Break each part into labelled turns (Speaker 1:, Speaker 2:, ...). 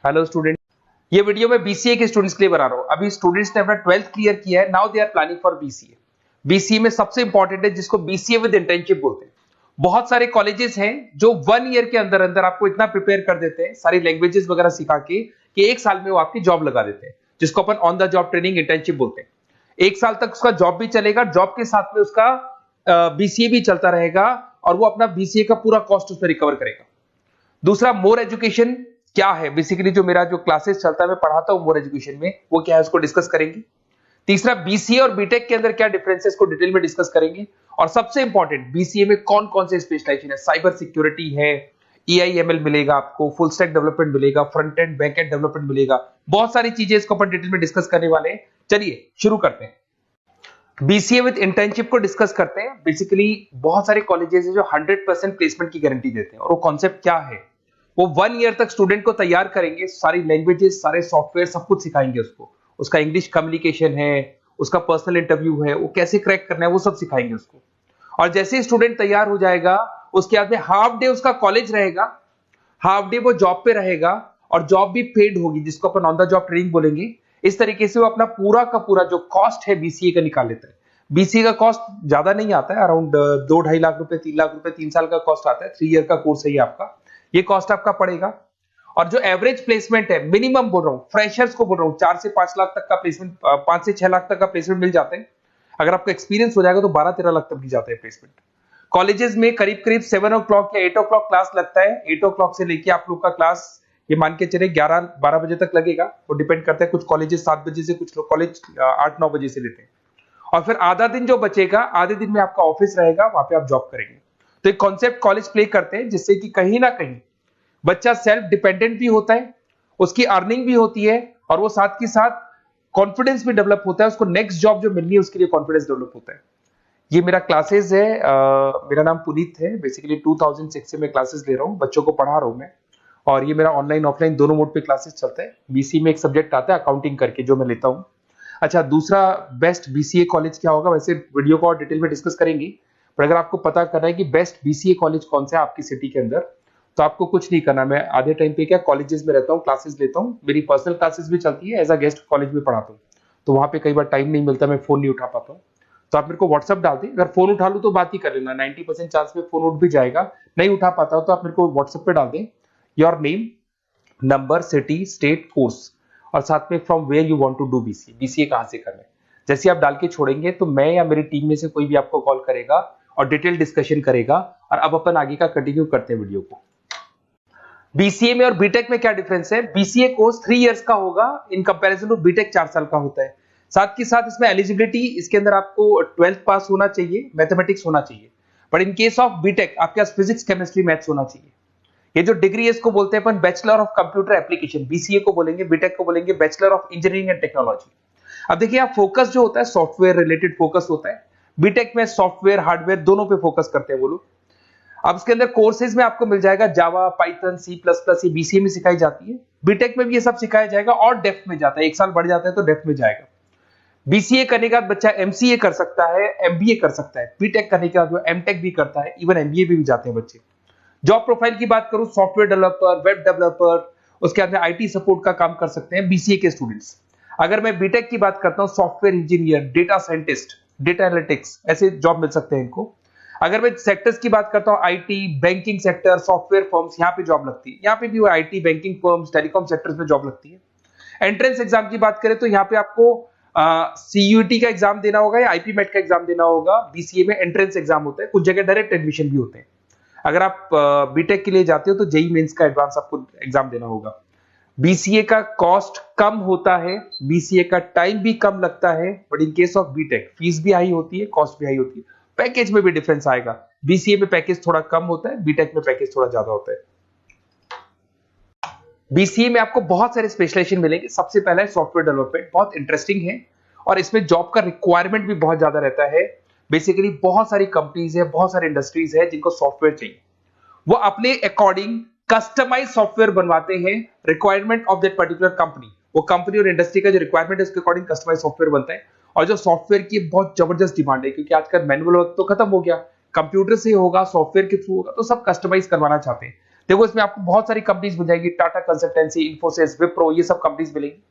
Speaker 1: Hello student, ये video मैं BCA के स्टूडेंट्स के लिए बना रहा हूँ। अभी स्टूडेंट्स ने अपना 12th क्लियर किया है, now they are planning for BCA. BCA में सबसे इंपॉर्टेंट है जिसको बीसीए विद इंटर्नशिप बोलते हैं। बहुत सारे कॉलेजेस हैं जो 1 ईयर के अंदर अंदर आपको इतना प्रिपेयर कर देते हैं, सारी लैंग्वेजेस वगैरह सिखा के, कि 1 साल में वो आपकी जॉब लगा देते हैं, जिसको अपन on the job training internship बोलते हैं। 1 साल तक उसका जॉब भी चलेगा, जॉब के साथ में उसका बीसीए भी चलता रहेगा और वो अपना बीसीए का पूरा कॉस्ट उसमें रिकवर करेगा। दूसरा, मोर एजुकेशन क्या है, बेसिकली जो मेरा जो क्लासेस चलता है मैं पढ़ाता हूं मोर एजुकेशन में, वो क्या है उसको डिस्कस करेंगे। तीसरा, बीसीए और बीटेक के अंदर क्या डिफरेंसेस को डिटेल में डिस्कस करेंगे। और सबसे इंपॉर्टेंट, बीसीए में कौन कौन से स्पेशलाइजेशन है, साइबर सिक्योरिटी है, एआईएमएल मिलेगा आपको, फुल स्टैक डेवलपमेंट मिलेगा, front end back and development मिलेगा, बहुत सारी चीजें इसको अपन डिटेल में डिस्कस करने वाले हैं। चलिए शुरू करते हैं। बीसीए विद इंटर्नशिप को डिस्कस करते हैं। बेसिकली बहुत सारे कॉलेजेस हैं जो 100% प्लेसमेंट की गारंटी देते हैं, और वो कॉन्सेप्ट क्या है, वो 1 ईयर तक स्टूडेंट को तैयार करेंगे, सारी लैंग्वेजेस, सारे सॉफ्टवेयर, सब कुछ सिखाएंगे उसको। उसका इंग्लिश कम्युनिकेशन है, उसका पर्सनल इंटरव्यू है, वो कैसे क्रैक करना है, वो सब सिखाएंगे उसको। और जैसे ही स्टूडेंट तैयार हो जाएगा, उसके बाद में हाफ डे उसका कॉलेज रहेगा, हाफ डे वो जॉब पे रहेगा, और जॉब भी पेड होगी, जिसको अपन ऑन द जॉब ट्रेनिंग बोलेंगे। इस तरीके से वो अपना पूरा का पूरा जो कॉस्ट है बीसीए का निकाल लेता है। बीसीए का कॉस्ट ज्यादा नहीं आता है, अराउंड 2-2.5 लाख रुपए, 3 लाख रुपए 3 साल का कॉस्ट आता है। 3 ईयर का कोर्स है ये आपका, ये कॉस्ट आपका पड़ेगा। और जो एवरेज प्लेसमेंट है, मिनिमम बोल रहा हूँ, फ्रेशर्स को बोल रहा हूँ, 4 से 5 लाख तक का प्लेसमेंट, 5 से 6 लाख तक का प्लेसमेंट मिल जाते हैं। अगर आपका एक्सपीरियंस हो जाएगा तो 12-13 लाख तक भी जाता है प्लेसमेंट। कॉलेजेस में करीब करीब 7 o'clock या 8 o'clock क्लास लगता है। 8 o'clock से लेके आप लोग का क्लास, ये मान के चले 11-12 बजे तक लगेगा। वो डिपेंड करता है, कुछ कॉलेजेस 7 बजे से, कुछ कॉलेज 8-9 बजे से लेते हैं। और फिर आधा दिन जो बचेगा, आधे दिन में आपका ऑफिस रहेगा, वहां पे आप जॉब करेंगे। तो एक कॉन्सेप्ट कॉलेज प्ले करते हैं, जिससे कि कहीं ना कहीं बच्चा सेल्फ डिपेंडेंट भी होता है, उसकी अर्निंग भी होती है, और वो साथ के साथ कॉन्फिडेंस भी डेवलप होता है। उसको नेक्स्ट जॉब जो मिलनी है उसके लिए कॉन्फिडेंस डेवलप होता है। ये मेरा क्लासेस है, मेरा नाम पुनीत है। बेसिकली 2006 से मैं क्लासेस ले रहा हूँ, बच्चों को पढ़ा रहा हूँ मैं। और ये मेरा ऑनलाइन ऑफलाइन दोनों मोड पे क्लासेस चलता है। बीसीए में एक सब्जेक्ट आता है अकाउंटिंग करके, जो मैं लेता हूँ। अच्छा, दूसरा, बेस्ट बीसीए कॉलेज क्या होगा, वैसे वीडियो को और डिटेल में डिस्कस करेंगे। पर अगर आपको पता करना है कि बेस्ट बीसीए कॉलेज कौन सा है आपकी सिटी के अंदर, तो आपको कुछ नहीं करना। मैं आधे टाइम पे क्या कॉलेजेस में रहता हूँ, क्लासेस लेता हूँ, मेरी पर्सनल क्लासेस भी चलती है, एज अ गेस्ट कॉलेज में पढ़ाता हूँ। तो वहां पे कई बार टाइम नहीं मिलता, मैं फोन नहीं उठा पाता हूँ। तो आप मेरे को व्हाट्सअप डाल दें, अगर फोन उठा लूँ तो बात ही कर लेना, 90% चांस में फोन उठ भी जाएगा। नहीं उठा पाता हो तो आप मेरे को व्हाट्सएप पे डाल दें, your name, number, city, state, course, और साथ में from where you want to do BCA, BCA कहां से करना है। जैसे आप डाल के छोड़ेंगे तो मैं या मेरी टीम में से कोई भी आपको कॉल करेगा और डिटेल डिस्कशन करेगा। और अब अपन आगे का कंटिन्यू करते हैं वीडियो को। बीसीए में और बीटेक में क्या डिफरेंस है। बीसीए कोर्स 3 इयर्स का होगा, इन कंपैरिजन टू बीटेक 4 साल का होता है। साथ के साथ इसमें एलिजिबिलिटी, इसके अंदर आपको 12th पास होना चाहिए, मैथमेटिक्स होना चाहिए। But in case of BTech आपके पास फिजिक्स, केमिस्ट्री, मैथ्स होना चाहिए। ये जो डिग्री है इसको बोलते हैं अपन bachelor of computer application. BCA को बोलेंगे, बीटेक को बोलेंगे bachelor of engineering and technology. अब देखिए, यहाँ फोकस जो होता है सॉफ्टवेयर रिलेटेड फोकस होता है। बीटेक में सॉफ्टवेयर, हार्डवेयर दोनों पे फोकस करते हैं वो लोग। अब इसके अंदर कोर्सेज में आपको मिल जाएगा जावा, पाइथन, C++, ये बीसीए में सिखाई जाती है। बीटेक में भी ये सब सिखाया जाएगा, और डेप्थ में जाता है, 1 साल बढ़ जाता है तो डेप्थ में जाएगा। बीसीए करने के बाद बच्चा एमसीए कर सकता है, एमबीए कर सकता है। बीटेक करने के बाद वो एमटेक भी करता है, इवन एमबीए भी जाते हैं बच्चे। जॉब प्रोफाइल की बात करूं, सॉफ्टवेयर डेवलपर, वेब डेवलपर, उसके बाद में आईटी सपोर्ट का काम कर सकते हैं बीसीए के स्टूडेंट्स। अगर मैं बीटेक की बात करता हूं, software engineer, data scientist, data analytics, ऐसे जॉब मिल सकते हैं इनको। अगर मैं सेक्टर्स की बात करता हूं, IT, banking sector, software firms, यहाँ पे जॉब लगती है। यहाँ पे भी वो IT, banking firms, telecom sectors में जॉब लगती है। एंट्रेंस एग्जाम की बात करें तो यहाँ पे आपको सीयूईटी का एग्जाम देना होगा या आईपी मेट का एग्जाम देना होगा। बीसीए में एंट्रेंस एग्जाम होता है, कुछ जगह डायरेक्ट एडमिशन भी होते हैं। अगर आप बीटेक के लिए जाते हो तो जेई मेंस का एडवांस आपको एग्जाम देना होगा। बीसीए का कॉस्ट कम होता है, बीसीए का टाइम भी कम लगता है। But in case of BTech fees भी हाई होती है, कॉस्ट भी हाई होती है, पैकेज में भी डिफरेंस आएगा। बीसीए में पैकेज थोड़ा कम होता है, बीटेक में पैकेज थोड़ा ज्यादा होता है। बीसीए में आपको बहुत सारे स्पेशलाइजेशन मिलेंगे। सबसे पहला है सॉफ्टवेयर डेवलपमेंट, बहुत इंटरेस्टिंग है, और इसमें जॉब का रिक्वायरमेंट भी बहुत ज्यादा रहता है। बेसिकली बहुत सारी कंपनीज है, बहुत सारी इंडस्ट्रीज है जिनको सॉफ्टवेयर चाहिए। वो अपने अकॉर्डिंग कस्टमाइज सॉफ्टवेयर बनवाते हैं, requirement of that particular company. वो कंपनी और इंडस्ट्री का जो रिक्वायरमेंट है उसके अकॉर्डिंग कस्टमाइज सॉफ्टवेयर बनता है। और जो सॉफ्टवेयर की बहुत जबरदस्त डिमांड है, क्योंकि आजकल मैनुअल वर्क तो खत्म हो गया, कंप्यूटर से होगा, सॉफ्टवेयर के थ्रू होगा, तो सब कस्टमाइज करवाना चाहते हैं। देखो इसमें आपको बहुत सारी कंपनीज मिल जाएगी, टाटा कंसल्टेंसी, इन्फोसिस, विप्रो, ये सब कंपनीज मिलेगी।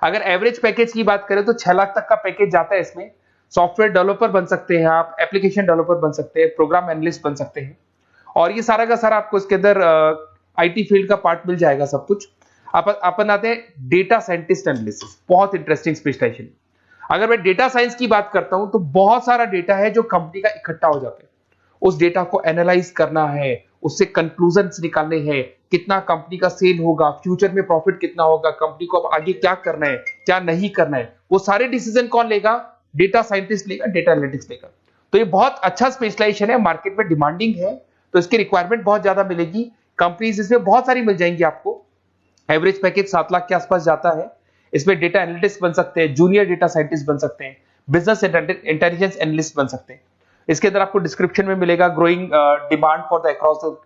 Speaker 1: अगर एवरेज पैकेज की बात करें तो 6 लाख तक का पैकेज जाता है इसमें। सॉफ्टवेयर डेवलपर बन सकते हैं आप, एप्लीकेशन डेवलपर बन सकते हैं, प्रोग्राम एनालिस्ट बन सकते हैं, और ये सारा का सारा आपको इसके अंदर आईटी फील्ड का पार्ट मिल जाएगा सब कुछ। अपन आते हैं डेटा साइंटिस्ट एनालिसिस, बहुत इंटरेस्टिंग स्पेशलाइजेशन। अगर मैं डेटा साइंस की बात करता हूं तो बहुत सारा डेटा है जो कंपनी का इकट्ठा हो जाता है, उस डेटा को एनालाइज करना है, उससे कंक्लूजन्स निकालने हैं, कितना कंपनी का सेल होगा, फ्यूचर में प्रॉफिट कितना होगा, कंपनी को अब आगे क्या करना है, क्या नहीं करना है, वो सारे डिसीजन कौन लेगा? डेटा साइंटिस्ट लेगा, डेटा एनालिटिक्स लेगा। तो ये बहुत अच्छा स्पेशलाइजेशन है, मार्केट में डिमांडिंग है, तो इसकी रिक्वायरमेंट बहुत ज्यादा मिलेगी। कंपनीज इसमें बहुत सारी मिल जाएंगी आपको। एवरेज पैकेज 7 लाख के आसपास जाता है। इसमें डेटा एनालिटिस्ट बन सकते हैं, जूनियर डेटा साइंटिस्ट बन सकते हैं, बिजनेस इंटेलिजेंस एनालिस्ट बन सकते हैं। इसके अंदर आपको डिस्क्रिप्शन में मिलेगा growing demand for the across the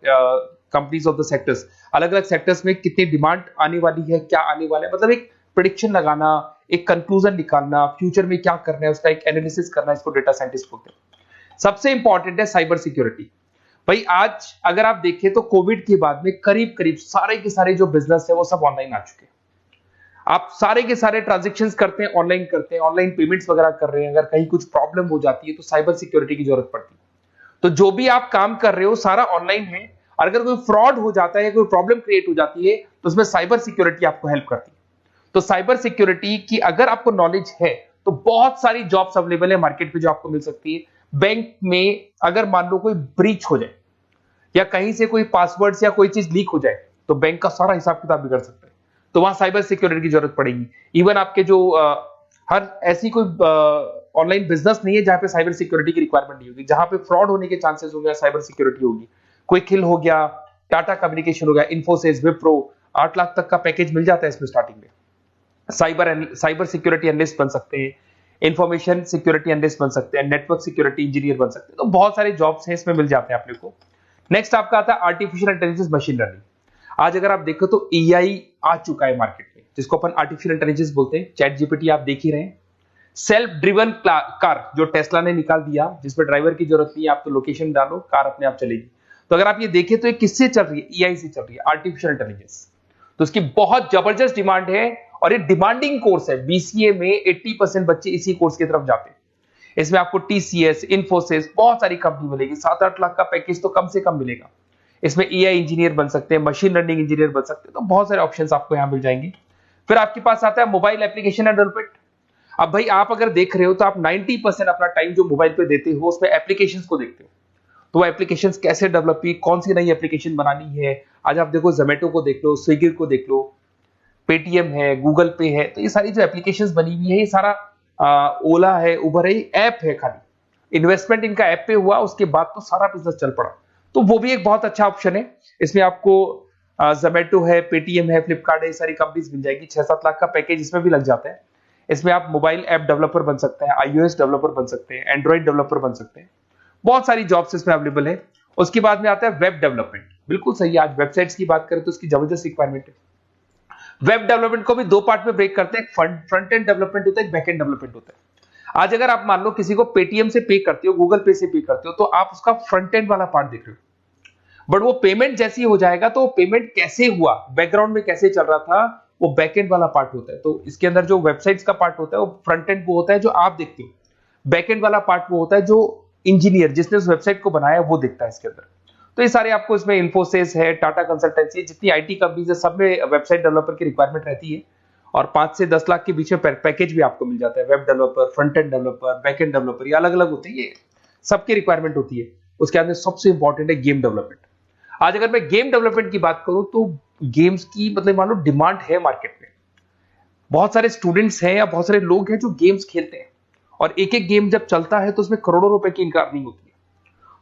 Speaker 1: companies of the sectors. अलग अलग सेक्टर्स में कितनी डिमांड आने वाली है, क्या आने वाला है, मतलब एक प्रेडिक्शन लगाना, एक कंक्लूजन निकालना, फ्यूचर में क्या करना है उसका एक एनालिसिस करना, इसको डेटा साइंटिस्ट बोलते हैं। सबसे इंपॉर्टेंट है साइबर सिक्योरिटी। भाई आज अगर आप देखें तो कोविड के बाद में करीब करीब सारे के सारे जो बिजनेस है वो सब ऑनलाइन आ चुके हैं। आप सारे के सारे ट्रांजैक्शंस करते हैं, ऑनलाइन करते हैं, ऑनलाइन पेमेंट्स वगैरह कर रहे हैं। अगर कहीं कुछ प्रॉब्लम हो जाती है तो साइबर सिक्योरिटी की जरूरत पड़ती है। तो जो भी आप काम कर रहे हो सारा ऑनलाइन है, और अगर कोई फ्रॉड हो जाता है, कोई प्रॉब्लम क्रिएट हो जाती है, तो उसमें साइबर सिक्योरिटी आपको हेल्प करती है। तो साइबर सिक्योरिटी की अगर आपको नॉलेज है तो बहुत सारी जॉब्स अवेलेबल है मार्केट में जो आपको मिल सकती है। बैंक में अगर मान लो कोई ब्रीच हो जाए या कहीं से कोई पासवर्ड्स या कोई चीज लीक हो जाए तो बैंक का सारा हिसाब किताब बिगड़ सकता है, तो वहां साइबर सिक्योरिटी की जरूरत पड़ेगी। इवन आपके जो हर ऐसी कोई ऑनलाइन बिजनेस नहीं है जहां पे साइबर सिक्योरिटी की रिक्वायरमेंट नहीं होगी, जहां पे फ्रॉड होने के चांसेस होंगे, साइबर सिक्योरिटी होगी। क्विक हिल हो गया, टाटा कम्युनिकेशन हो गया, इन्फोसिस, विप्रो, 8 लाख तक का पैकेज मिल जाता है इसमें स्टार्टिंग में। साइबर सिक्योरिटी एनालिस्ट बन सकते हैं, इंफॉर्मेशन सिक्योरिटी एनालिस्ट बन सकते हैं, नेटवर्क सिक्योरिटी इंजीनियर बन सकते हैं। तो बहुत सारे जॉब्स हैं इसमें मिल जाते हैं अपने को। नेक्स्ट आपका आता है आर्टिफिशियल इंटेलिजेंस, मशीन लर्निंग। आज अगर आप देखो तो एआई आ चुका है मार्केट में, जिसको अपन आर्टिफिशियल इंटेलिजेंस बोलते हैं। चैट जीपीटी आप देख ही रहे हैं। सेल्फ ड्रिवन कार जो टेस्ला ने निकाल दिया, जिसमें ड्राइवर की जरूरत नहीं है, आप तो लोकेशन डालो, कार अपने आप चलेगी। तो अगर आप ये देखें तो ये किससे चल रही है? एआई से चल रही है, आर्टिफिशियल इंटेलिजेंस। तो इसकी बहुत जबरदस्त डिमांड है, और ये डिमांडिंग कोर्स है। बीसीए में 80% बच्चे इसी कोर्स की तरफ जाते हैं। इसमें आपको टीसीएस, इन्फोसिस, बहुत सारी कंपनी मिलेगी। 7-8 लाख का पैकेज तो कम से कम मिलेगा। इसमें एआई इंजीनियर बन सकते हैं, मशीन लर्निंग इंजीनियर बन सकते हैं। तो बहुत सारे ऑप्शंस आपको यहां मिल जाएंगे। फिर आपके पास आता है मोबाइल एप्लीकेशन डेवलपमेंट। अब भाई आप अगर देख रहे हो तो आप 90% अपना टाइम जो मोबाइल पे देते हो उसमें एप्लीकेशंस को देखते हो। तो वो एप्लीकेशंस कैसे डेवलप की, कौन सी नई एप्लीकेशन बनानी है। आज आप देखो जोमेटो को देख लो, स्विगी को देख लो, पेटीएम है, गूगल पे है। तो ये सारी जो एप्लीकेशंस बनी हुई है, ये सारा ओला है, उबर है, ऐप है। खाली इन्वेस्टमेंट इनका ऐप पे हुआ, उसके बाद तो सारा बिजनेस चल पड़ा। तो वो भी एक बहुत अच्छा ऑप्शन है। इसमें आपको जोमेटो है, पेटीएम है, फ्लिपकार्ट है, ये सारी कंपनीज मिल जाएगी। 6-7 लाख का पैकेज इसमें भी लग जाता है। इसमें आप मोबाइल ऐप डेवलपर बन सकते हैं, आईओएस डेवलपर बन सकते हैं, एंड्रॉइड डेवलपर बन सकते हैं। बहुत सारी जॉब्स इसमें अवेलेबल है। उसके बाद में आता है वेब डेवलपमेंट। बिल्कुल सही है, आज वेबसाइट्स की बात करें तो उसकी जबरदस्त रिक्वायरमेंट है। वेब डेवलपमेंट को भी 2 पार्ट में ब्रेक करते हैं। फ्रंट एंड डेवलपमेंट होता है, बैक एंड डेवलपमेंट होता है। आज अगर आप मान लो किसी को पेटीएम से पे करते हो, गूगल पे से पे करते हो, तो आप उसका फ्रंट एंड वाला पार्ट देख रहे हो। बट वो पेमेंट जैसी हो जाएगा तो पेमेंट कैसे हुआ, बैकग्राउंड में कैसे चल रहा था, वो बैकएंड वाला पार्ट होता है। तो इसके अंदर जो वेबसाइट्स का पार्ट होता है वो फ्रंट एंड वो होता है जो आप देखते हो। बैकएंड वाला पार्ट वो होता है जो इंजीनियर जिसने उस वेबसाइट को बनाया वो देखता है इसके अंदर। तो ये सारे आपको इसमें इन्फोसिस है, टाटा कंसल्टेंसी, जितनी आईटी कंपनीज है, सब में वेबसाइट डेवलपर की रिक्वायरमेंट रहती है। और 5 से 10 लाख के बीच में पैकेज भी आपको मिल जाता है। Web developer, front end developer, back end developer, ये अलग अलग होते हैं, ये सबकी रिक्वायरमेंट होती है। उसके अंदर सबसे इंपॉर्टेंट है गेम डेवलपमेंट। आज अगर मैं गेम डेवलपमेंट की बात करूं तो गेम्स की मतलब मान लो डिमांड है मार्केट में। बहुत सारे स्टूडेंट्स हैं या बहुत सारे लोग हैं जो गेम्स खेलते हैं, और एक एक गेम जब चलता है तो उसमें करोड़ों रुपए की इनकम अर्निंग होती है।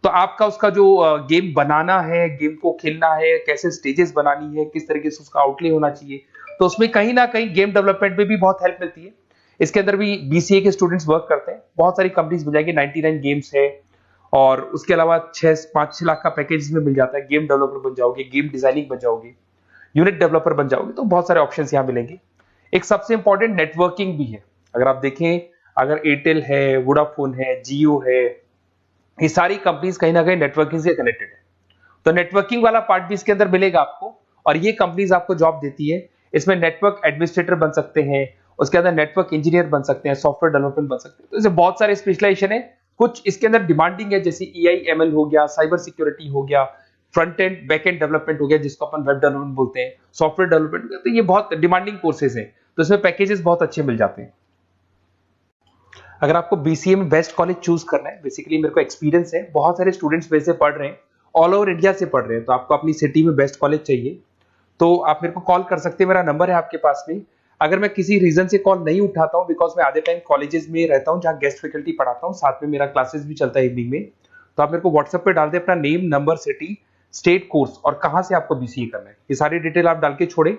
Speaker 1: तो आपका उसका जो गेम बनाना है, गेम को खेलना है, कैसे स्टेजेस बनानी है, किस तरीके से उसका आउटले होना चाहिए, तो उसमें कहीं ना कहीं गेम डेवलपमेंट में भी बहुत हेल्प मिलती है। इसके अंदर भी बीसीए के स्टूडेंट्स वर्क करते हैं। बहुत सारी कंपनीज मिल जाएंगी, 99 गेम्स है, और उसके अलावा 5-6 लाख का पैकेज में मिल जाता है। गेम डेवलपर बन जाओगे, गेम डिजाइनिंग बन जाओगे, यूनिट डेवलपर बन जाओगे, तो बहुत सारे ऑप्शन यहाँ मिलेंगे। एक सबसे इंपॉर्टेंट नेटवर्किंग भी है। अगर आप देखें, अगर एयरटेल है, वोडाफोन है, जियो है, ये सारी कंपनीज कहीं ना कहीं नेटवर्किंग से कनेक्टेड है। तो नेटवर्किंग वाला पार्ट भी इसके अंदर मिलेगा आपको, और ये कंपनीज आपको जॉब देती है। इसमें नेटवर्क एडमिनिस्ट्रेटर बन सकते हैं, उसके अंदर नेटवर्क इंजीनियर बन सकते हैं, सॉफ्टवेयर डेवलपमेंट बन सकते हैं। तो इसे बहुत सारे स्पेशलाइजेशन है। कुछ इसके अंदर डिमांडिंग है, जैसे EI/ML हो गया, साइबर सिक्योरिटी हो गया, front end back and development हो गया जिसको अपन वेब डेवलपमेंट बोलते हैं, सॉफ्टवेयर डेवलपमेंट। तो ये बहुत डिमांडिंग कोर्सेज हैं, तो इसमें पैकेजेस बहुत अच्छे मिल जाते हैं। अगर आपको BCA में बेस्ट कॉलेज चूज करना है, बेसिकली मेरे को एक्सपीरियंस है, बहुत सारे स्टूडेंट्स वैसे पढ़ रहे हैं, ऑल ओवर इंडिया से पढ़ रहे हैं, तो आपको अपनी सिटी में बेस्ट कॉलेज चाहिए तो आप मेरे को कॉल कर सकते हैं, मेरा नंबर है आपके पास में। अगर मैं किसी रीजन से कॉल नहीं उठाता हूं, बिकॉज मैं आधे टाइम कॉलेजेस में रहता हूं जहां गेस्ट फैकल्टी पढ़ाता हूं, साथ में मेरा क्लासेस भी चलता है इवनिंग में, तो आप मेरे को व्हाट्सएप पे डाल दे अपना name, number, city, state, course और कहां से आपको BCA करना है, ये सारी डिटेल आप डाल के छोड़े।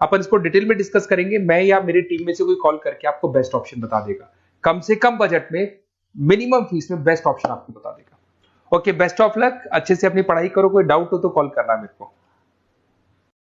Speaker 1: अपन इसको डिटेल में डिस्कस करेंगे, मैं या मेरी टीम में से कोई कॉल करके आपको बेस्ट ऑप्शन बता देगा, कम से कम बजट में, मिनिमम फीस में बेस्ट ऑप्शन आपको बता देगा। ओके, बेस्ट ऑफ लक, अच्छे से अपनी पढ़ाई करो, कोई डाउट हो तो कॉल करना मेरे को।